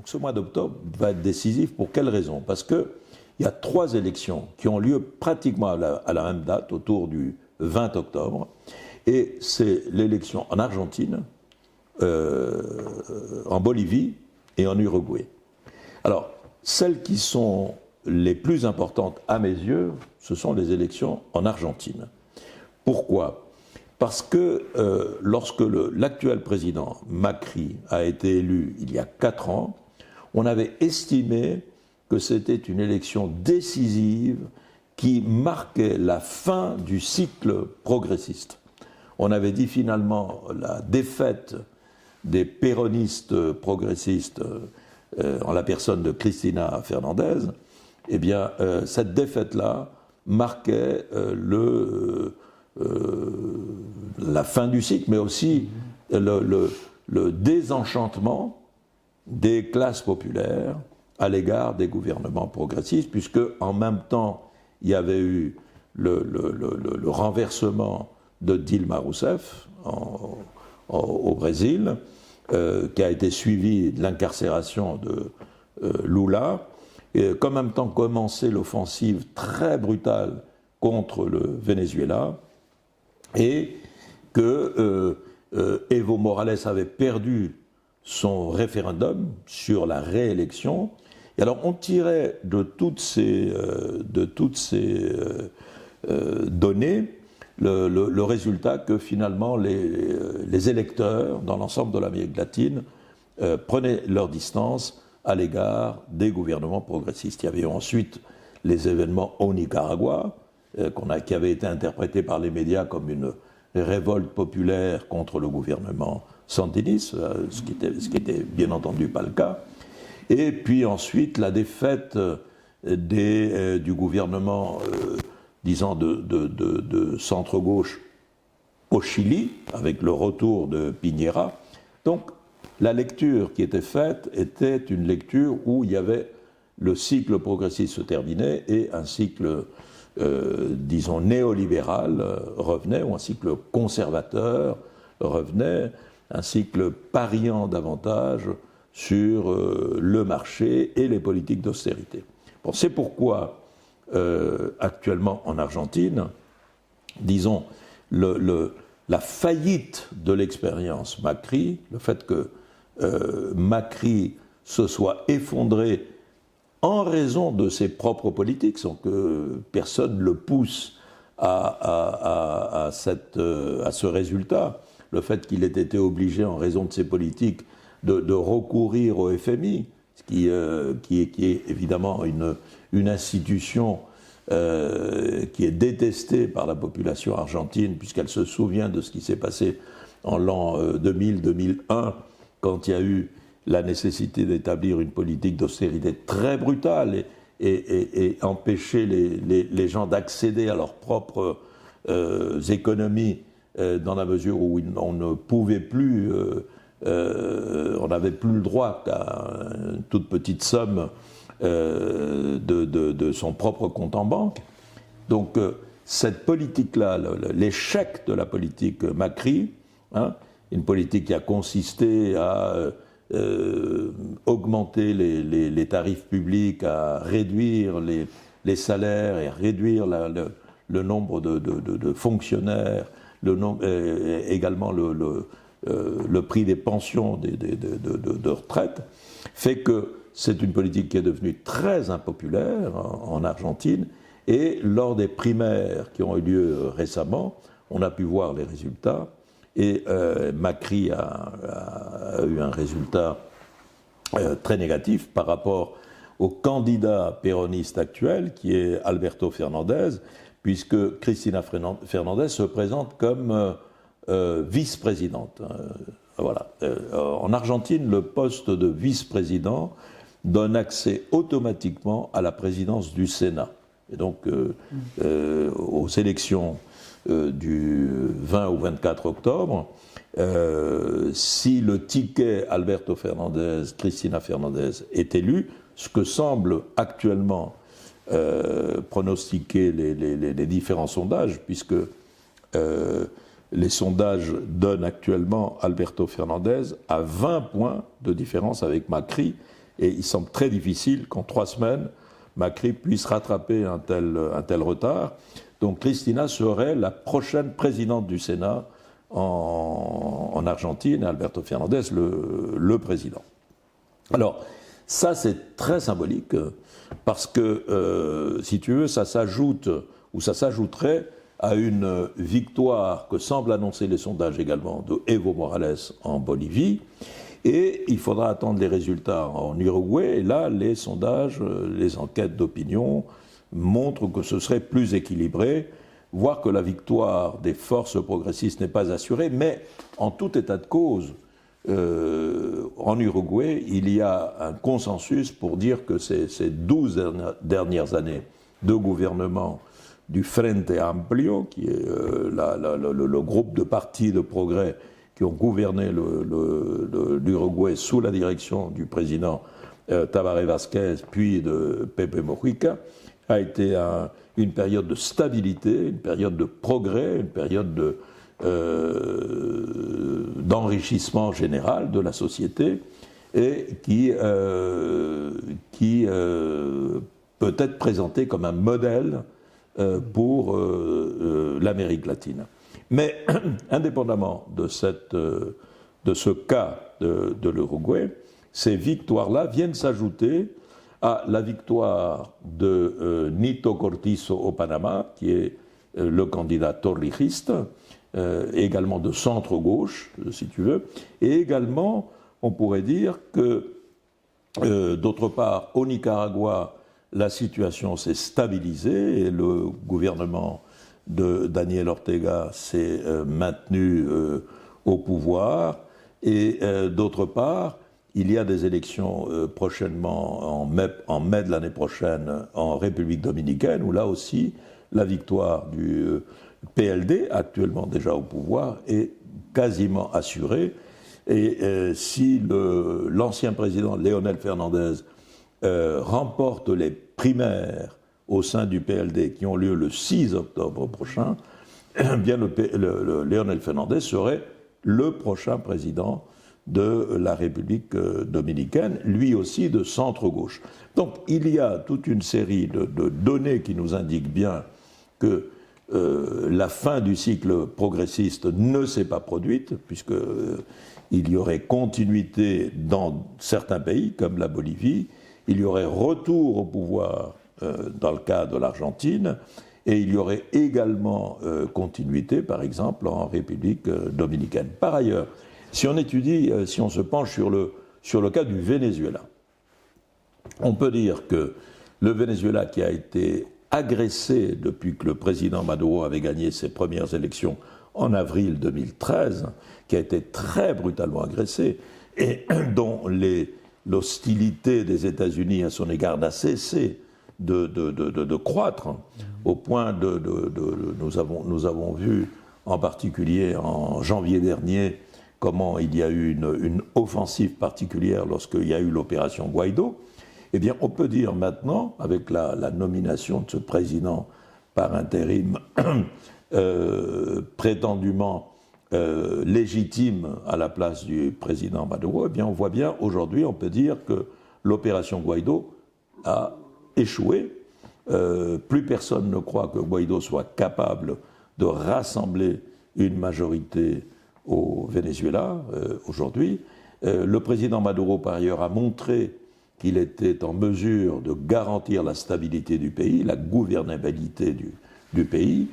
ce mois d'octobre va être décisif. Pour quelle raison? Parce qu'il y a 3 élections qui ont lieu pratiquement à la même date, autour du 20 octobre. Et c'est l'élection en Argentine, en Bolivie et en Uruguay. Alors, celles qui sont les plus importantes à mes yeux, ce sont les élections en Argentine. Pourquoi? Parce que lorsque l'actuel président Macri a été élu il y a 4 ans, on avait estimé que c'était une élection décisive qui marquait la fin du cycle progressiste. On avait dit finalement la défaite des péronistes progressistes en la personne de Cristina Fernandez, eh bien cette défaite-là marquait la fin du cycle, mais aussi le désenchantement des classes populaires à l'égard des gouvernements progressistes, puisque en même temps, il y avait eu le renversement de Dilma Rousseff au Brésil, qui a été suivi de l'incarcération de Lula, et qu'en même temps commençait l'offensive très brutale contre le Venezuela, et que Evo Morales avait perdu son référendum sur la réélection. Et alors on tirait de toutes ces données le résultat que finalement les électeurs dans l'ensemble de l'Amérique latine prenaient leur distance à l'égard des gouvernements progressistes. Il y avait ensuite les événements au Nicaragua, qui avaient été interprétés par les médias comme une révolte populaire contre le gouvernement sandiniste, ce qui était bien entendu pas le cas. Et puis ensuite la défaite du gouvernement, disons, de centre-gauche au Chili, avec le retour de Piñera. Donc la lecture qui était faite était une lecture où il y avait le cycle progressiste se terminait et un cycle, disons, néolibéral revenait, ou un cycle conservateur revenait, un cycle pariant davantage sur le marché et les politiques d'austérité. Bon, c'est pourquoi, actuellement en Argentine, disons, la faillite de l'expérience Macri, le fait que Macri se soit effondré en raison de ses propres politiques, sans que personne ne le pousse à ce résultat, le fait qu'il ait été obligé, en raison de ses politiques, de recourir au FMI, ce qui est évidemment une institution qui est détestée par la population argentine, puisqu'elle se souvient de ce qui s'est passé en l'an 2000-2001, quand il y a eu la nécessité d'établir une politique d'austérité très brutale et empêcher les gens d'accéder à leurs propres économies dans la mesure où on ne pouvait plus, on n'avait plus le droit qu'à une toute petite somme de son propre compte en banque. Donc cette politique-là, l'échec de la politique Macri, hein, une politique qui a consisté à augmenter les tarifs publics, à réduire les salaires et à réduire le nombre de fonctionnaires, également le prix des pensions de retraite, fait que c'est une politique qui est devenue très impopulaire en Argentine, et lors des primaires qui ont eu lieu récemment, on a pu voir les résultats, et Macri a eu un résultat très négatif par rapport au candidat péroniste actuel, qui est Alberto Fernandez, puisque Cristina Fernandez se présente comme vice-présidente. Voilà. En Argentine, le poste de vice-président donne accès automatiquement à la présidence du Sénat. Et donc, aux élections du 20 ou 24 octobre, si le ticket Alberto Fernandez, Cristina Fernandez est élu, ce que semblent actuellement pronostiquer les différents sondages, puisque les sondages donnent actuellement Alberto Fernandez à 20 points de différence avec Macri, Et il semble très difficile qu'en 3 semaines, Macri puisse rattraper un tel retard. Donc Cristina serait la prochaine présidente du Sénat en Argentine, et Alberto Fernandez le président. Alors, ça c'est très symbolique, parce que, si tu veux, ça s'ajoute, ou ça s'ajouterait à une victoire que semblent annoncer les sondages également de Evo Morales en Bolivie, et il faudra attendre les résultats en Uruguay, et là les sondages, les enquêtes d'opinion montrent que ce serait plus équilibré, voire que la victoire des forces progressistes n'est pas assurée, mais en tout état de cause, en Uruguay, il y a un consensus pour dire que ces 12 dernières années de gouvernement du Frente Amplio, qui est le groupe de partis de progrès qui ont gouverné l'Uruguay sous la direction du président Tabaré Vázquez, puis de Pepe Mujica, a été une période de stabilité, une période de progrès, une période d'enrichissement général de la société, et qui peut être présenté comme un modèle pour l'Amérique latine. Mais indépendamment de ce cas de l'Uruguay, ces victoires-là viennent s'ajouter à la victoire de Nito Cortizo au Panama, qui est le candidat torrijiste, également de centre-gauche, si tu veux, et également, on pourrait dire que, d'autre part, au Nicaragua, la situation s'est stabilisée et le gouvernement de Daniel Ortega s'est maintenu au pouvoir, et d'autre part, il y a des élections prochainement, en mai de l'année prochaine, en République dominicaine, où là aussi, la victoire du PLD, actuellement déjà au pouvoir, est quasiment assurée. Et si l'ancien président Léonel Fernandez remporte les primaires au sein du PLD qui ont lieu le 6 octobre prochain, eh bien Léonel Fernandez serait le prochain président de la République dominicaine, lui aussi de centre-gauche. Donc il y a toute une série de données qui nous indiquent bien que la fin du cycle progressiste ne s'est pas produite, puisqu'il y aurait continuité dans certains pays, comme la Bolivie, il y aurait retour au pouvoir dans le cas de l'Argentine, et il y aurait également continuité, par exemple, en République dominicaine. Par ailleurs, si on étudie, si on se penche sur le cas du Venezuela, on peut dire que le Venezuela, qui a été agressé depuis que le président Maduro avait gagné ses premières élections en avril 2013, qui a été très brutalement agressé, et dont l'hostilité des États-Unis à son égard n'a cessé de croître, au point nous avons vu, en particulier en janvier dernier, comment il y a eu une offensive particulière lorsqu'il y a eu l'opération Guaido. Eh bien, on peut dire maintenant, avec la nomination de ce président par intérim prétendument légitime à la place du président Maduro, eh bien, on voit bien aujourd'hui, on peut dire que l'opération Guaido a échoué. Plus personne ne croit que Guaido soit capable de rassembler une majorité au Venezuela aujourd'hui. Le président Maduro, par ailleurs, a montré qu'il était en mesure de garantir la stabilité du pays, la gouvernabilité du pays.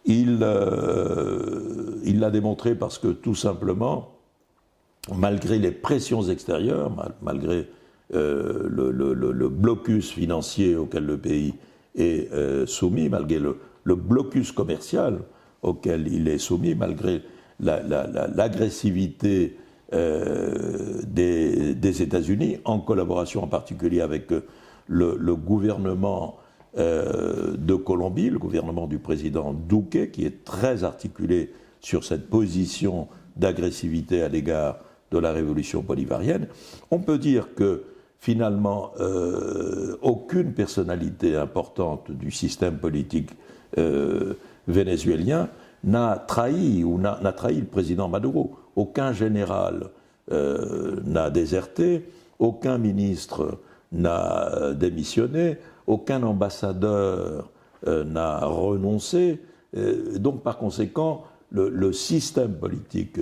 Il l'a démontré parce que, tout simplement, malgré les pressions extérieures, malgré le blocus financier auquel le pays est soumis, malgré le blocus commercial auquel il est soumis, malgré l'agressivité des États-Unis, en collaboration en particulier avec le gouvernement de Colombie, le gouvernement du président Duque, qui est très articulé sur cette position d'agressivité à l'égard de la révolution bolivarienne. On peut dire que finalement, aucune personnalité importante du système politique vénézuélien n'a trahi le président Maduro. Aucun général n'a déserté, aucun ministre n'a démissionné, aucun ambassadeur n'a renoncé. Donc, par conséquent, le système politique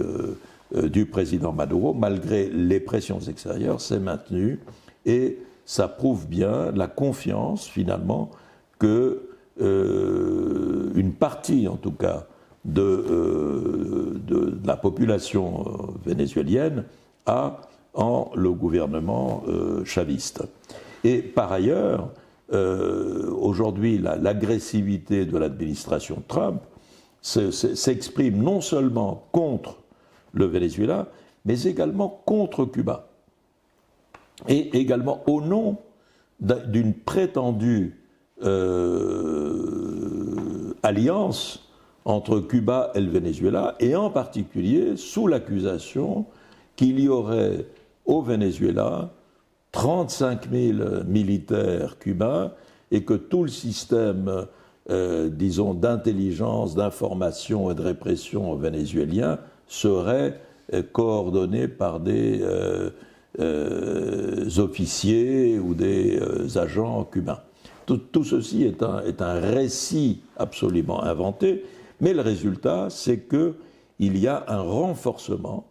du président Maduro, malgré les pressions extérieures, s'est maintenu et ça prouve bien la confiance, finalement, que une partie, en tout cas, de la population vénézuélienne a en le gouvernement chaviste. Et par ailleurs, aujourd'hui, l'agressivité de l'administration Trump s'exprime non seulement contre le Venezuela, mais également contre Cuba. Et également au nom d'une prétendue alliance entre Cuba et le Venezuela, et en particulier sous l'accusation qu'il y aurait au Venezuela 35 000 militaires cubains et que tout le système, disons, d'intelligence, d'information et de répression vénézuélien serait coordonné par des officiers ou des agents cubains. Tout ceci est un récit absolument inventé, mais le résultat, c'est qu'il y a un renforcement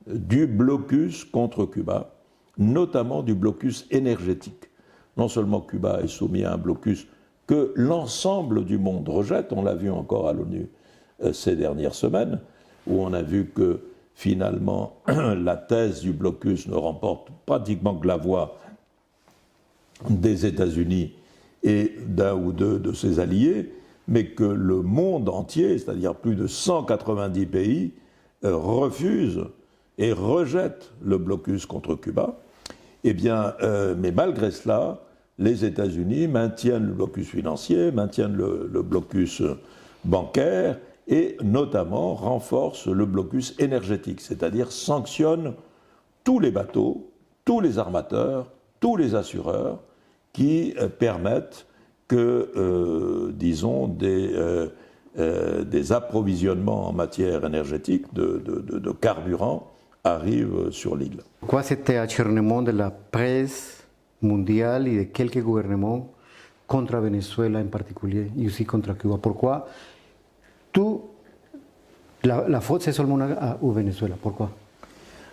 du blocus contre Cuba, notamment du blocus énergétique. Non seulement Cuba est soumis à un blocus que l'ensemble du monde rejette, on l'a vu encore à l'ONU ces dernières semaines, où on a vu que finalement la thèse du blocus ne remporte pratiquement que la voix des États-Unis et d'un ou deux de ses alliés, mais que le monde entier, c'est-à-dire plus de 190 pays, refuse et rejette le blocus contre Cuba. Eh bien, mais malgré cela, les États-Unis maintiennent le blocus financier, maintiennent le blocus bancaire et notamment renforcent le blocus énergétique, c'est-à-dire sanctionnent tous les bateaux, tous les armateurs, tous les assureurs qui permettent que, disons, des approvisionnements en matière énergétique, de carburant, arrivent sur l'île. Pourquoi cet acharnement de la presse mondiale et de quelques gouvernements contre Venezuela en particulier et aussi contre Cuba? Pourquoi la faute c'est seulement au Venezuela? Pourquoi?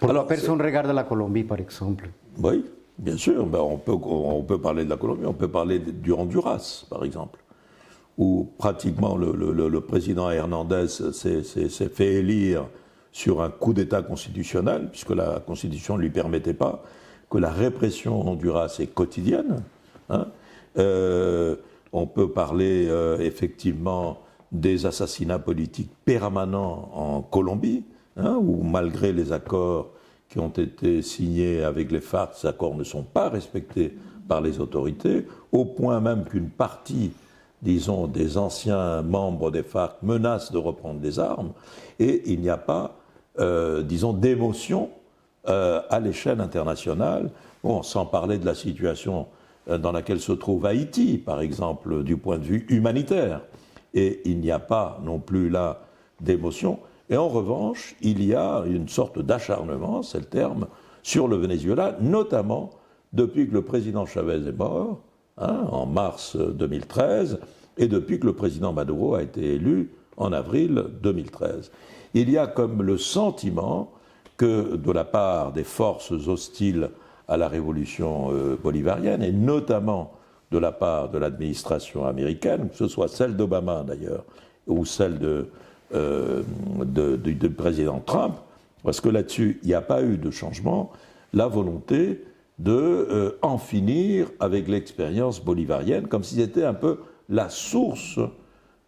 Pourquoi personne ne regarde la Colombie, par exemple? Oui, bien sûr. Ben, on peut parler de la Colombie, on peut parler du Honduras, par exemple, où pratiquement le président Hernandez s'est fait élire sur un coup d'État constitutionnel, puisque la Constitution ne lui permettait pas, que la répression au Honduras est quotidienne. Hein. On peut parler effectivement des assassinats politiques permanents en Colombie, hein, où malgré les accords qui ont été signés avec les FARC, ces accords ne sont pas respectés par les autorités, au point même qu'une partie, disons, des anciens membres des FARC menacent de reprendre des armes, et il n'y a pas, disons, d'émotion à l'échelle internationale, bon, sans parler de la situation dans laquelle se trouve Haïti, par exemple, du point de vue humanitaire. Et il n'y a pas non plus là d'émotion. Et en revanche, il y a une sorte d'acharnement, c'est le terme, sur le Venezuela, notamment depuis que le président Chavez est mort, hein, en mars 2013, et depuis que le président Maduro a été élu en avril 2013. Il y a comme le sentiment que de la part des forces hostiles à la révolution bolivarienne, et notamment de la part de l'administration américaine, que ce soit celle d'Obama d'ailleurs, ou celle du président Trump, parce que là-dessus, il n'y a pas eu de changement, la volonté de en finir avec l'expérience bolivarienne, comme si c'était un peu la source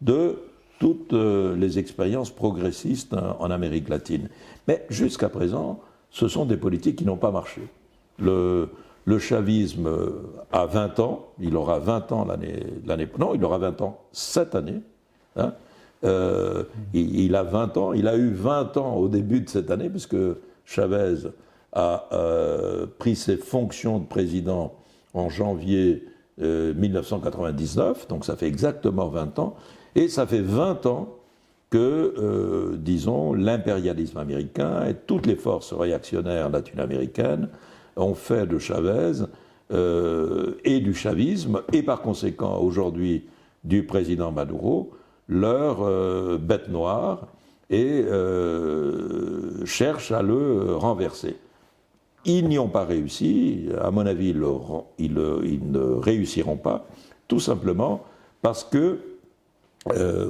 de toutes les expériences progressistes en Amérique latine. Mais jusqu'à présent, ce sont des politiques qui n'ont pas marché. Le chavisme a 20 ans, il aura 20 ans non, il aura 20 ans cette année. Hein. Il a 20 ans, il a eu 20 ans au début de cette année, puisque Chavez a pris ses fonctions de président en janvier 1999, donc ça fait exactement 20 ans, et ça fait 20 ans que, disons, l'impérialisme américain et toutes les forces réactionnaires latino-américaines ont fait de Chavez et du chavisme, et par conséquent aujourd'hui du président Maduro, leur bête noire, et cherchent à le renverser. Ils n'y ont pas réussi, à mon avis, ils ne réussiront pas, tout simplement parce que,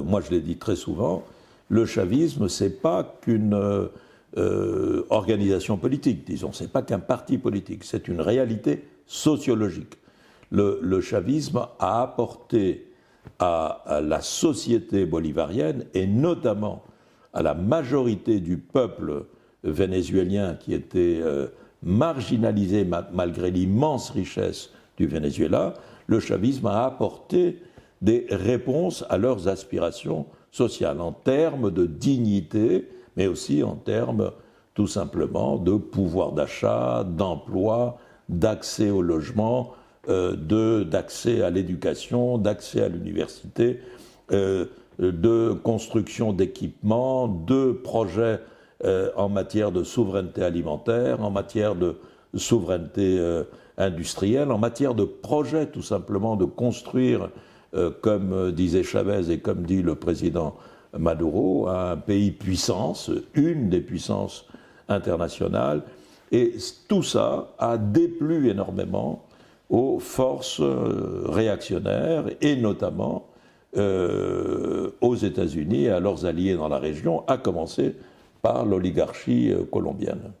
moi je l'ai dit très souvent, le chavisme, c'est pas qu'une organisation politique, disons, c'est pas qu'un parti politique, c'est une réalité sociologique. Le chavisme a apporté à la société bolivarienne, et notamment à la majorité du peuple vénézuélien qui était marginalisé malgré l'immense richesse du Venezuela, le chavisme a apporté des réponses à leurs aspirations sociales, en termes de dignité, mais aussi en termes tout simplement de pouvoir d'achat, d'emploi, d'accès au logement, d'accès à l'éducation, d'accès à l'université, de construction d'équipements, de projets en matière de souveraineté alimentaire, en matière de souveraineté industrielle, en matière de projets tout simplement de construire, comme disait Chavez et comme dit le président Maduro, un pays puissance, une des puissances internationales. Et tout ça a déplu énormément aux forces réactionnaires, et notamment aux États-Unis et à leurs alliés dans la région, à commencer par l'oligarchie colombienne.